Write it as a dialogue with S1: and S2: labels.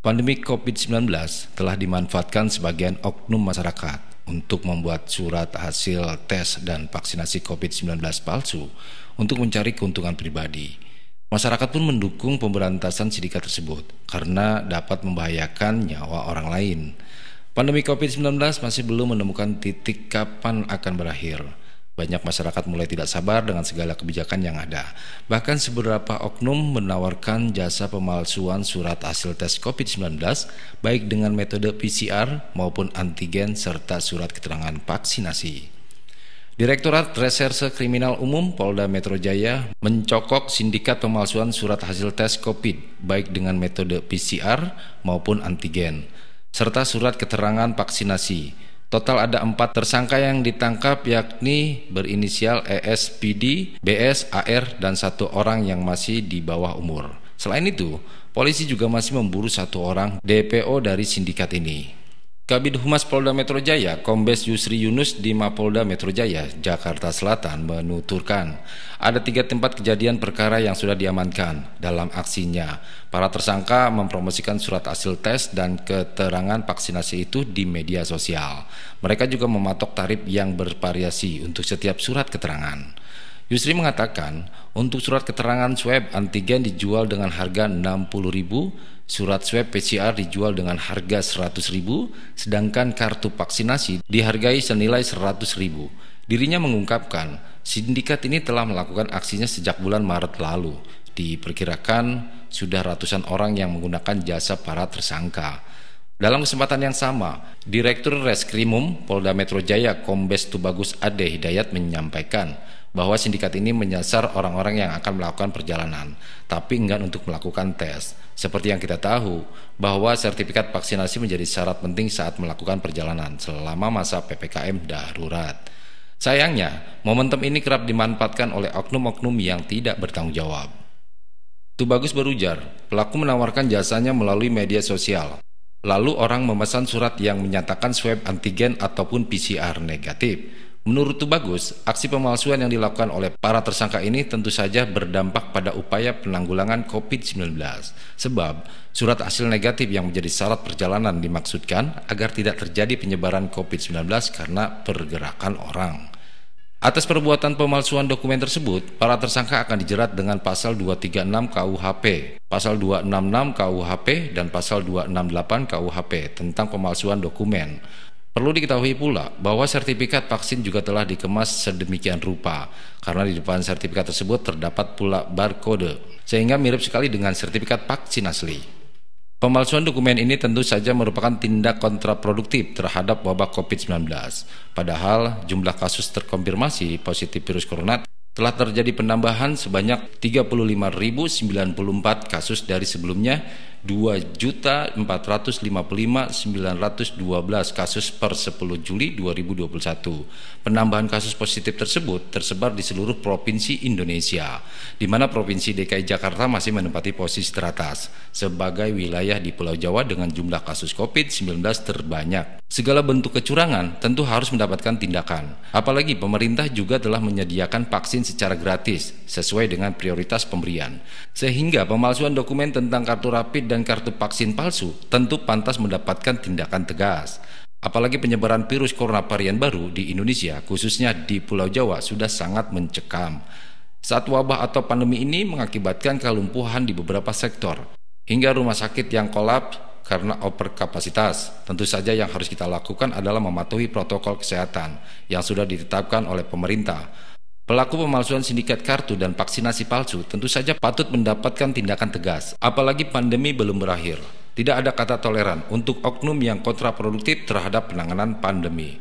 S1: Pandemi COVID-19 telah dimanfaatkan sebagian oknum masyarakat untuk membuat surat hasil tes dan vaksinasi COVID-19 palsu untuk mencari keuntungan pribadi. Masyarakat pun mendukung pemberantasan sindikat tersebut karena dapat membahayakan nyawa orang lain. Pandemi COVID-19 masih belum menemukan titik kapan akan berakhir. Banyak masyarakat mulai tidak sabar dengan segala kebijakan yang ada. Bahkan beberapa oknum menawarkan jasa pemalsuan surat hasil tes COVID-19 baik dengan metode PCR maupun antigen serta surat keterangan vaksinasi. Direktorat Reserse Kriminal Umum Polda Metro Jaya mencokok sindikat pemalsuan surat hasil tes COVID baik dengan metode PCR maupun antigen serta surat keterangan vaksinasi. Total ada 4 tersangka yang ditangkap, yakni berinisial ES, PD, BS, AR, dan 1 orang yang masih di bawah umur. Selain itu, polisi juga masih memburu 1 orang DPO dari sindikat ini. Kabid Humas Polda Metro Jaya, Kombes Yusri Yunus di Mapolda Metro Jaya, Jakarta Selatan menuturkan ada 3 tempat kejadian perkara yang sudah diamankan. Dalam aksinya, para tersangka mempromosikan surat hasil tes dan keterangan vaksinasi itu di media sosial. Mereka juga mematok tarif yang bervariasi untuk setiap surat keterangan. Yusri mengatakan, untuk surat keterangan swab antigen dijual dengan harga Rp60.000, surat swab PCR dijual dengan harga Rp100.000, sedangkan kartu vaksinasi dihargai senilai Rp100.000. Dirinya mengungkapkan, sindikat ini telah melakukan aksinya sejak bulan Maret lalu. Diperkirakan sudah ratusan orang yang menggunakan jasa para tersangka. Dalam kesempatan yang sama, Direktur Reskrimum Polda Metro Jaya Kombes Tubagus Ade Hidayat menyampaikan bahwa sindikat ini menyasar orang-orang yang akan melakukan perjalanan, tapi enggan untuk melakukan tes. Seperti yang kita tahu, bahwa sertifikat vaksinasi menjadi syarat penting saat melakukan perjalanan selama masa PPKM darurat. Sayangnya, momentum ini kerap dimanfaatkan oleh oknum-oknum yang tidak bertanggung jawab. Tubagus berujar, pelaku menawarkan jasanya melalui media sosial. Lalu orang memesan surat yang menyatakan swab antigen ataupun PCR negatif. Menurut Tubagus, aksi pemalsuan yang dilakukan oleh para tersangka ini tentu saja berdampak pada upaya penanggulangan COVID-19. Sebab, surat hasil negatif yang menjadi syarat perjalanan dimaksudkan agar tidak terjadi penyebaran COVID-19 karena pergerakan orang. Atas perbuatan pemalsuan dokumen tersebut, para tersangka akan dijerat dengan pasal 236 KUHP, pasal 266 KUHP, dan pasal 268 KUHP tentang pemalsuan dokumen. Perlu diketahui pula bahwa sertifikat vaksin juga telah dikemas sedemikian rupa, karena di depan sertifikat tersebut terdapat pula barcode, sehingga mirip sekali dengan sertifikat vaksin asli. Pemalsuan dokumen ini tentu saja merupakan tindak kontraproduktif terhadap wabah COVID-19. Padahal jumlah kasus terkonfirmasi positif virus corona telah terjadi penambahan sebanyak 35.094 kasus dari sebelumnya 2.455.912 kasus per 10 Juli 2021. Penambahan kasus positif tersebut tersebar di seluruh provinsi Indonesia, di mana Provinsi DKI Jakarta masih menempati posisi teratas sebagai wilayah di Pulau Jawa dengan jumlah kasus COVID-19 terbanyak. Segala bentuk kecurangan tentu harus mendapatkan tindakan. Apalagi pemerintah juga telah menyediakan vaksin secara gratis sesuai dengan prioritas pemberian. Sehingga pemalsuan dokumen tentang kartu rapid dan kartu vaksin palsu tentu pantas mendapatkan tindakan tegas. Apalagi penyebaran virus corona varian baru di Indonesia, khususnya di Pulau Jawa, sudah sangat mencekam. Saat wabah atau pandemi ini mengakibatkan kelumpuhan di beberapa sektor, hingga rumah sakit yang kolaps karena overkapasitas. Tentu saja yang harus kita lakukan adalah mematuhi protokol kesehatan yang sudah ditetapkan oleh pemerintah. Pelaku pemalsuan sindikat kartu dan vaksinasi palsu tentu saja patut mendapatkan tindakan tegas, apalagi pandemi belum berakhir. Tidak ada kata toleran untuk oknum yang kontraproduktif terhadap penanganan pandemi.